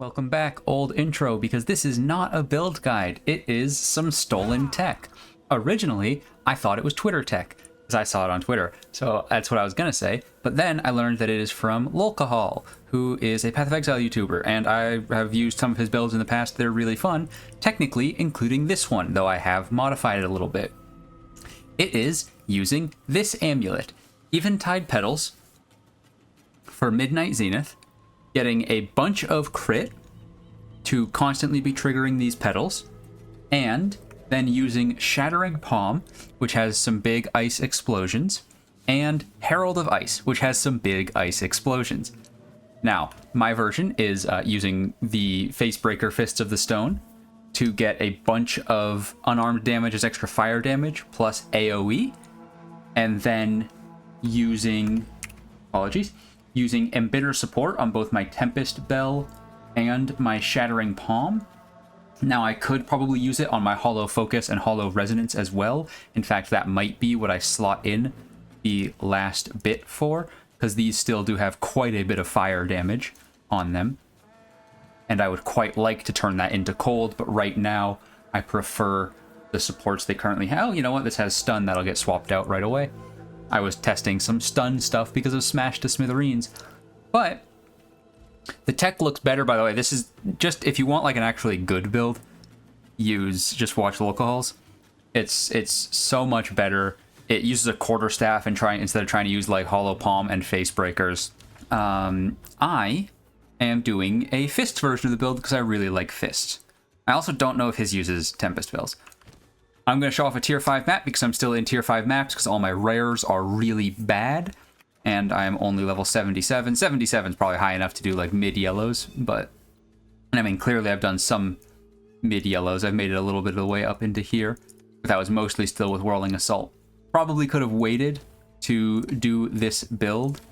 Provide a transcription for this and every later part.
Welcome back, old intro, because this is not a build guide. It is some stolen tech. Originally, I thought it was Twitter tech, because I saw it on Twitter, so that's what I was going to say. But then I learned that it is from lolcohol, who is a Path of Exile YouTuber, and I have used some of his builds in the past. They're really fun, technically including this one, though I have modified it a little bit. It is using this amulet, Eventide Petals, for Midnight Zenith, getting a bunch of crit to constantly be triggering these petals, and then using Shattering Palm, which has some big ice explosions, and Herald of Ice, which has some big ice explosions. Now, my version is using the Facebreaker Fists of the Stone to get a bunch of unarmed damage as extra fire damage, plus AoE, and then using Embitter support on both my Tempest Bell and my Shattering Palm. Now, I could probably use it on my Hollow Focus and Hollow Resonance as well. In fact, that might be what I slot in the last bit for, because these still do have quite a bit of fire damage on them. And I would quite like to turn that into cold, but right now I prefer the supports they currently have. Oh, you know what? This has stun. That'll get swapped out right away. I was testing some stun stuff because of Smash to Smithereens. But the tech looks better, by the way. This is just, if you want like an actually good build, just watch lolcohols. It's so much better. It uses a quarterstaff instead of trying to use like Hollow Palm and Face Breakers. I am doing a Fist version of the build because I really like Fists. I also don't know if his uses Tempest Bells. I'm going to show off a tier 5 map because I'm still in tier 5 maps because all my rares are really bad. And I'm only level 77. 77 is probably high enough to do like mid-yellows, but I mean, clearly I've done some mid-yellows. I've made it a little bit of the way up into here, but that was mostly still with Whirling Assault. Probably could have waited to do this build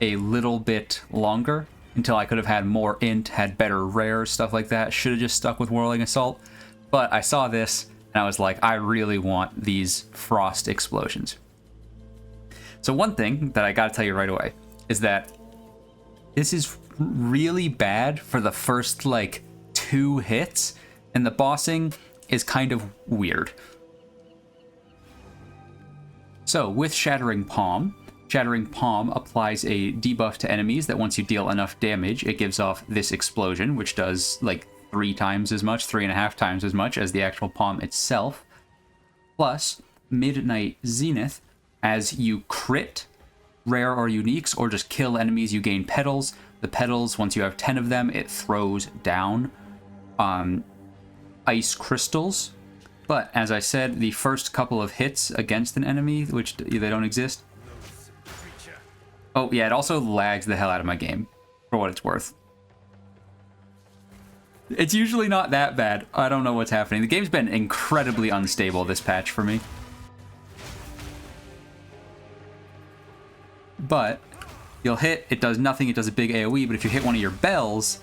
a little bit longer until I could have had more int, had better rares, stuff like that. Should have just stuck with Whirling Assault, but I saw this and I was like, I really want these frost explosions. So one thing that I gotta tell you right away is that this is really bad for the first like 2 hits, and the bossing is kind of weird. So with Shattering Palm applies a debuff to enemies that once you deal enough damage, it gives off this explosion, which does like 3 times as much, 3.5 times as much as the actual palm itself. Plus, Midnight Zenith, as you crit rare or uniques or just kill enemies, you gain petals. The petals, once you have 10 of them, it throws down ice crystals. But as I said, the first couple of hits against an enemy, which they don't exist. Oh yeah, it also lags the hell out of my game, for what it's worth. It's usually not that bad. I don't know what's happening. The game's been incredibly unstable this patch for me. But you'll hit, it does nothing, it does a big AoE, but if you hit one of your bells,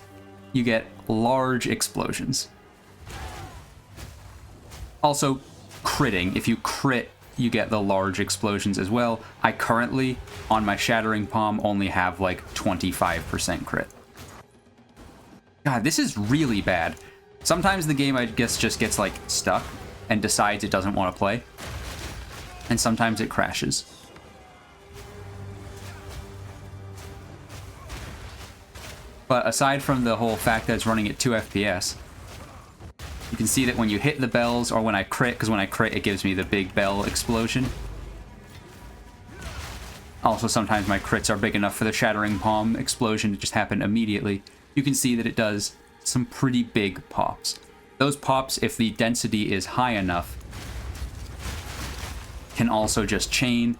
you get large explosions. Also, critting. If you crit, you get the large explosions as well. I currently, on my Shattering Palm, only have like 25% crit. God, this is really bad. Sometimes the game, I guess, just gets like stuck and decides it doesn't want to play. And sometimes it crashes. But aside from the whole fact that it's running at 2 FPS, you can see that when you hit the bells, or when I crit, because when I crit it gives me the big bell explosion. Also, sometimes my crits are big enough for the Shattering Palm explosion to just happen immediately. You can see that it does some pretty big pops. Those pops, if the density is high enough, can also just chain.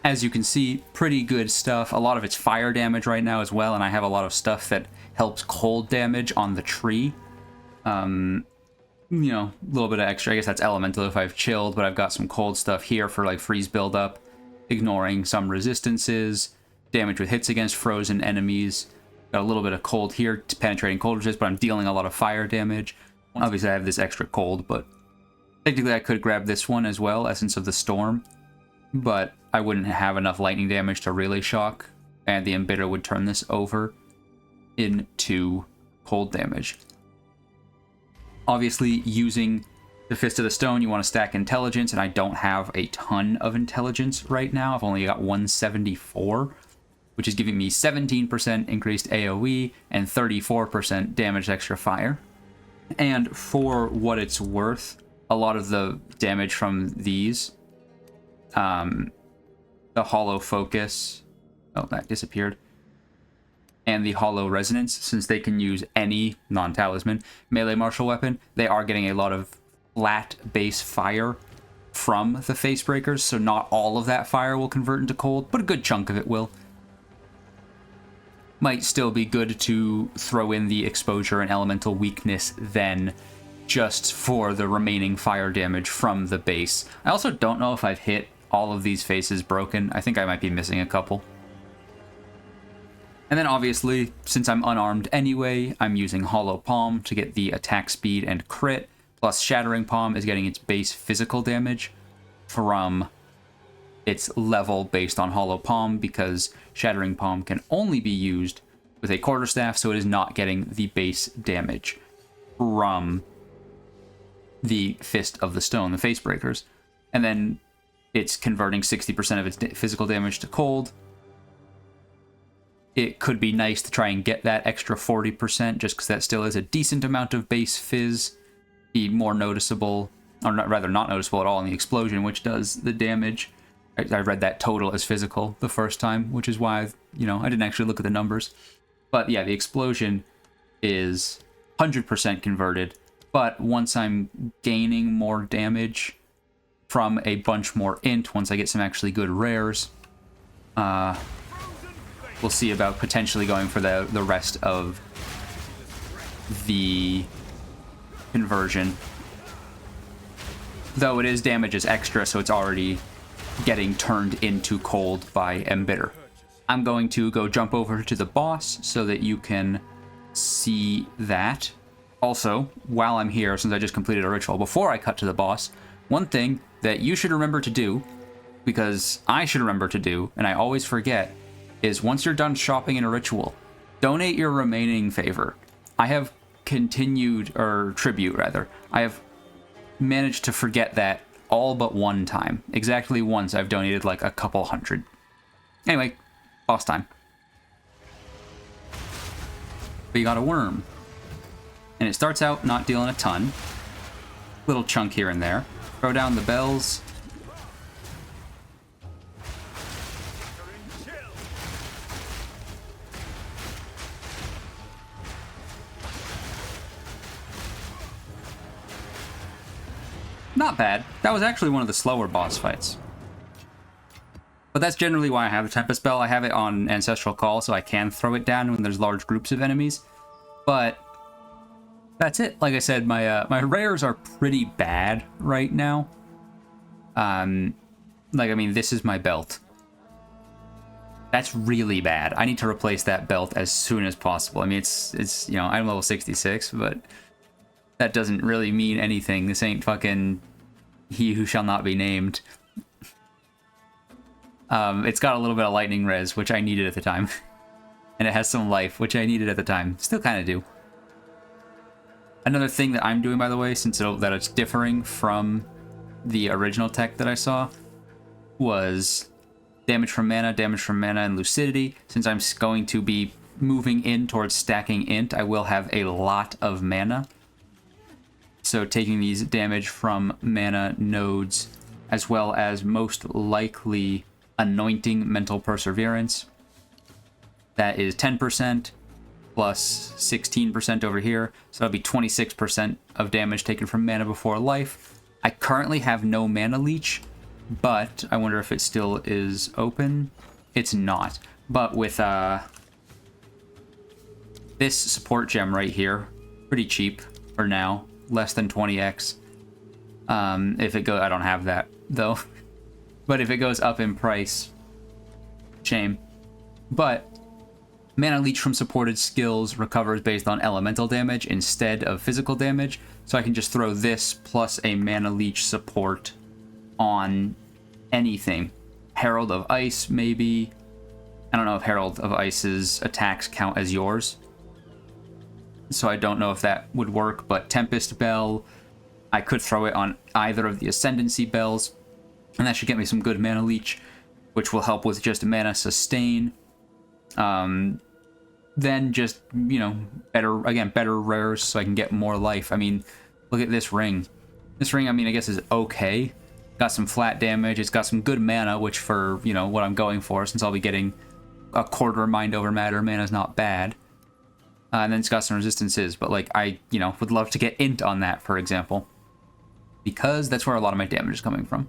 As you can see, pretty good stuff. A lot of it's fire damage right now as well, and I have a lot of stuff that helps cold damage on the tree. You know, a little bit of extra. I guess that's elemental if I've chilled, but I've got some cold stuff here for like freeze buildup, ignoring some resistances, damage with hits against frozen enemies. Got a little bit of cold here to penetrating cold resist, but I'm dealing a lot of fire damage. Obviously, I have this extra cold, but technically I could grab this one as well, Essence of the Storm. But I wouldn't have enough lightning damage to really shock and the Embitter would turn this over into cold damage. Obviously, using the Fist of the Stone, you want to stack intelligence, and I don't have a ton of intelligence right now. I've only got 174, which is giving me 17% increased AoE and 34% damage extra fire. And for what it's worth, a lot of the damage from these, the Hollow Focus, oh, that disappeared, and the Hollow Resonance, since they can use any non-talisman melee martial weapon, they are getting a lot of flat base fire from the Facebreakers, so not all of that fire will convert into cold, but a good chunk of it will. Might still be good to throw in the exposure and elemental weakness then, just for the remaining fire damage from the base. I also don't know if I've hit all of these faces broken. I think I might be missing a couple. And then obviously, since I'm unarmed anyway, I'm using Hollow Palm to get the attack speed and crit, plus Shattering Palm is getting its base physical damage from its level based on Hollow Palm, because Shattering Palm can only be used with a quarterstaff, so it is not getting the base damage from the Fist of the Stone, the Facebreakers. And then it's converting 60% of its physical damage to cold. It could be nice to try and get that extra 40%, just because that still is a decent amount of base fizz. Be more noticeable, or rather not noticeable at all in the explosion, which does the damage. I read that total as physical the first time, which is why, I didn't actually look at the numbers. But yeah, the explosion is 100% converted, but once I'm gaining more damage from a bunch more int, once I get some actually good rares, we'll see about potentially going for the rest of the conversion. Though it is damage is extra, so it's already getting turned into cold by Embitter. I'm going to go jump over to the boss so that you can see that. Also, while I'm here, since I just completed a ritual, before I cut to the boss, one thing that you should remember to do, because I should remember to do, and I always forget, is once you're done shopping in a ritual, donate your remaining favor. I have tribute rather. I have managed to forget that all but one time. Exactly once I've donated like a couple hundred. Anyway, boss time. But you got a worm. And it starts out not dealing a ton. Little chunk here and there. Throw down the bells. Not bad. That was actually one of the slower boss fights. But that's generally why I have the Tempest Bell. I have it on Ancestral Call, so I can throw it down when there's large groups of enemies. But that's it. Like I said, my rares are pretty bad right now. This is my belt. That's really bad. I need to replace that belt as soon as possible. I mean, it's I'm level 66, but that doesn't really mean anything. This ain't fucking He Who Shall Not Be Named. It's got a little bit of lightning res, which I needed at the time. And it has some life, which I needed at the time. Still kind of do. Another thing that I'm doing, by the way, since it's differing from the original tech that I saw, was damage from mana, and lucidity. Since I'm going to be moving in towards stacking int, I will have a lot of mana. So taking these damage from mana nodes, as well as most likely anointing mental perseverance. That is 10% plus 16% over here. So that'll be 26% of damage taken from mana before life. I currently have no mana leech, but I wonder if it still is open. It's not. But with this support gem right here, pretty cheap for now. Less than 20x. If it goes, I don't have that though. But if it goes up in price, shame. But mana leech from supported skills recovers based on elemental damage instead of physical damage. So I can just throw this plus a mana leech support on anything. Herald of Ice, maybe. I don't know if Herald of Ice's attacks count as yours, so I don't know if that would work, but Tempest Bell, I could throw it on either of the Ascendancy Bells, and that should get me some good mana leech, which will help with just mana sustain. Then just, you know, better rares so I can get more life. I mean, look at this ring. This ring, I mean, I guess is okay. Got some flat damage. It's got some good mana, which for, you know, what I'm going for, since I'll be getting a quarter mind over matter, mana's not bad. And then it's got some resistances, but like I, you know, would love to get int on that, for example, because that's where a lot of my damage is coming from.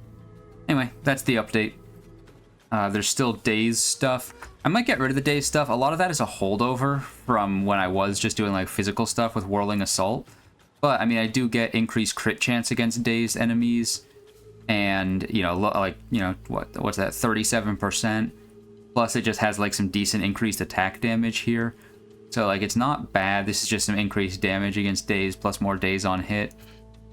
Anyway, that's the update. There's still daze stuff. I might get rid of the daze stuff. A lot of that is a holdover from when I was just doing like physical stuff with Whirling Assault. But I mean, I do get increased crit chance against dazed enemies, and you know, like, you know, what's that? 37%. Plus, it just has like some decent increased attack damage here. So like, it's not bad. This is just some increased damage against daze plus more daze on hit.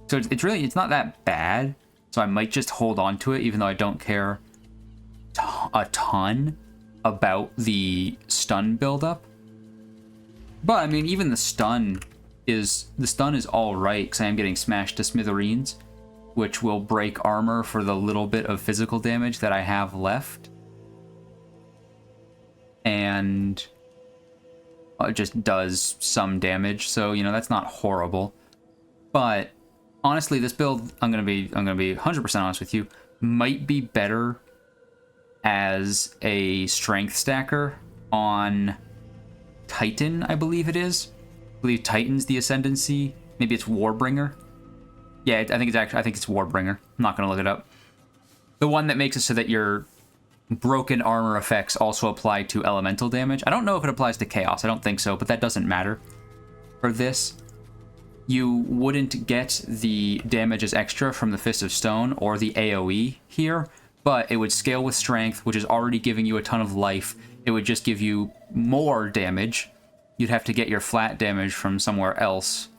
So it's not that bad. So I might just hold on to it, even though I don't care a ton about the stun buildup. But I mean, even the stun is all right, because I am getting smashed to smithereens, which will break armor for the little bit of physical damage that I have left. And it just does some damage, so you know, that's not horrible. But honestly, this build, I'm gonna be 100% honest with you, might be better as a strength stacker on Titan, I believe it is. I believe Titan's the Ascendancy. Maybe it's Warbringer. Yeah, I think it's Warbringer. I'm not gonna look it up. The one that makes it so that your broken armor effects also apply to elemental damage. I don't know if it applies to chaos. I don't think so, but that doesn't matter. For this, you wouldn't get the damage as extra from the Fist of Stone or the AoE here, but it would scale with strength, which is already giving you a ton of life. It would just give you more damage. You'd have to get your flat damage from somewhere else.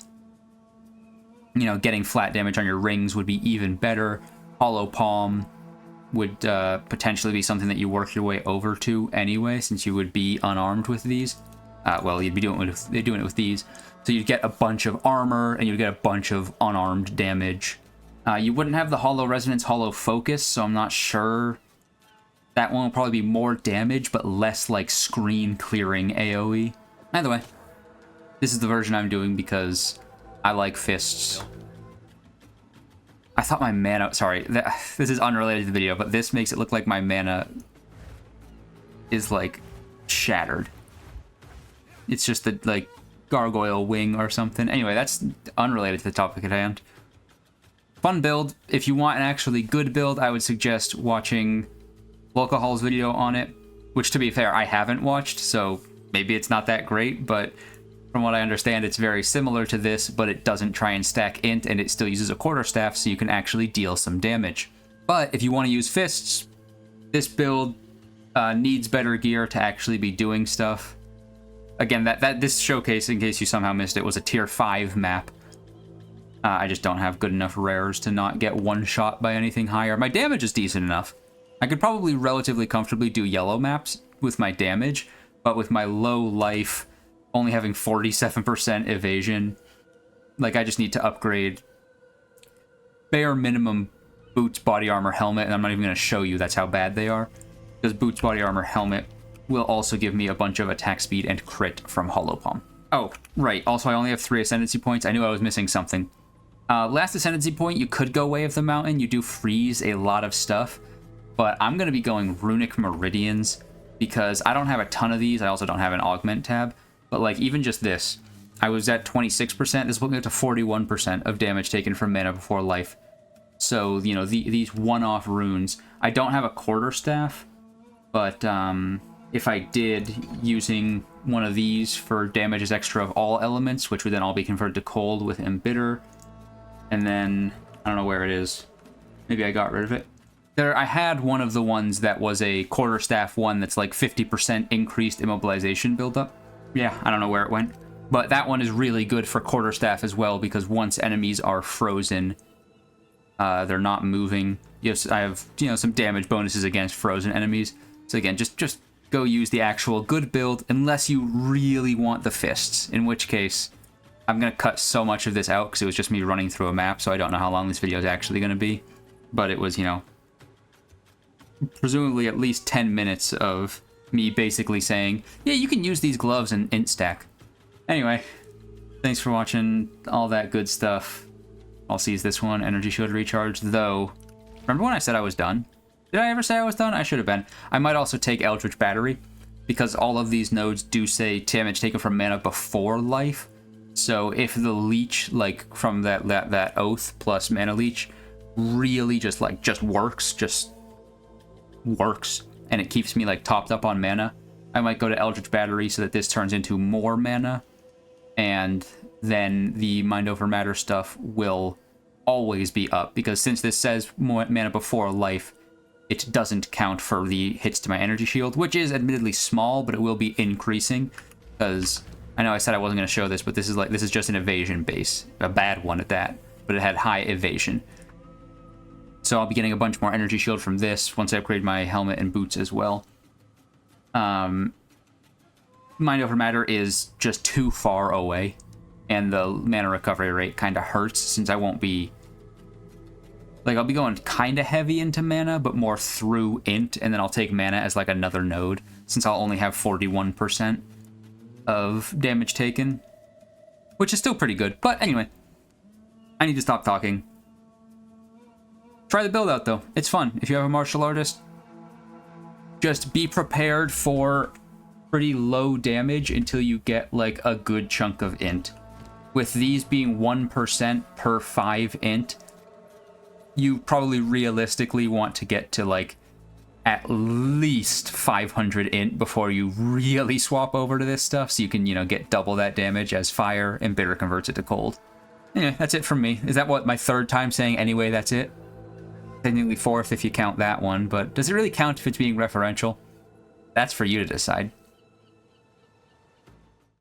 You know, getting flat damage on your rings would be even better. Hollow Palm would potentially be something that you work your way over to anyway, since you would be unarmed with these. Well, you'd be doing it with these. So you'd get a bunch of armor, and you'd get a bunch of unarmed damage. You wouldn't have the Hollow Resonance, Hollow Focus, so I'm not sure. That one will probably be more damage, but less like screen clearing AoE. Either way, this is the version I'm doing because I like fists. I thought my mana... Sorry, this is unrelated to the video, but this makes it look like my mana is, like, shattered. It's just the, like, gargoyle wing or something. Anyway, that's unrelated to the topic at hand. Fun build. If you want an actually good build, I would suggest watching lolcohol's video on it, which, to be fair, I haven't watched, so maybe it's not that great, but from what I understand, it's very similar to this, but it doesn't try and stack int, and it still uses a quarterstaff, so you can actually deal some damage. But if you want to use fists, this build needs better gear to actually be doing stuff. Again, this showcase, in case you somehow missed it, was a tier 5 map. I just don't have good enough rares to not get one-shot by anything higher. My damage is decent enough. I could probably relatively comfortably do yellow maps with my damage, but with my low life, only having 47% evasion, like, I just need to upgrade bare minimum boots, body armor, helmet, and I'm not even going to show you that's how bad they are, because boots, body armor, helmet will also give me a bunch of attack speed and crit from Hollow Palm. Oh, right, also I only have 3 Ascendancy points. I knew I was missing something. Last Ascendancy point, you could go Way of the Mountain. You do freeze a lot of stuff, but I'm going to be going Runic Meridians, because I don't have a ton of these. I also don't have an Augment tab. But, like, even just this, I was at 26%. This will get to 41% of damage taken from mana before life. So, you know, these one-off runes. I don't have a quarterstaff, but if I did, using one of these for damages extra of all elements, which would then all be converted to cold with Embitter, and then, I don't know where it is. Maybe I got rid of it. I had one of the ones that was a quarterstaff one that's like 50% increased immobilization buildup. Yeah, I don't know where it went. But that one is really good for quarterstaff as well, because once enemies are frozen, they're not moving. Yes, I have, you know, some damage bonuses against frozen enemies. So again, just go use the actual good build unless you really want the fists, in which case I'm going to cut so much of this out because it was just me running through a map, so I don't know how long this video is actually going to be. But it was, you know, presumably at least 10 minutes of me basically saying, yeah, you can use these gloves and int stack. Anyway, thanks for watching all that good stuff. I'll seize this one, energy shield recharge, though. Remember when I said I was done? Did I ever say I was done? I should have been. I might also take Eldritch Battery, because all of these nodes do say damage taken from mana before life. So if the leech, like from that oath plus mana leech, really just works, and it keeps me like topped up on mana, I might go to Eldritch Battery so that this turns into more mana, and then the Mind Over Matter stuff will always be up, because since this says more mana before life, it doesn't count for the hits to my energy shield, which is admittedly small, but it will be increasing, because I know I said I wasn't going to show this, but this is just an evasion base, a bad one at that, but it had high evasion. So I'll be getting a bunch more energy shield from this once I upgrade my helmet and boots as well. Mind Over Matter is just too far away, and the mana recovery rate kind of hurts since I won't be... Like, I'll be going kind of heavy into mana, but more through int, and then I'll take mana as like another node, since I'll only have 41% of damage taken, which is still pretty good. But anyway, I need to stop talking. Try the build out, though. It's fun. If you have a martial artist, just be prepared for pretty low damage until you get, like, a good chunk of int. With these being 1% per 5 int, you probably realistically want to get to, like, at least 500 int before you really swap over to this stuff, so you can, you know, get double that damage as fire, and bitter converts it to cold. Yeah, that's it from me. Is that what, my third time saying anyway, that's it? Technically fourth if you count that one, but does it really count if it's being referential? That's for you to decide.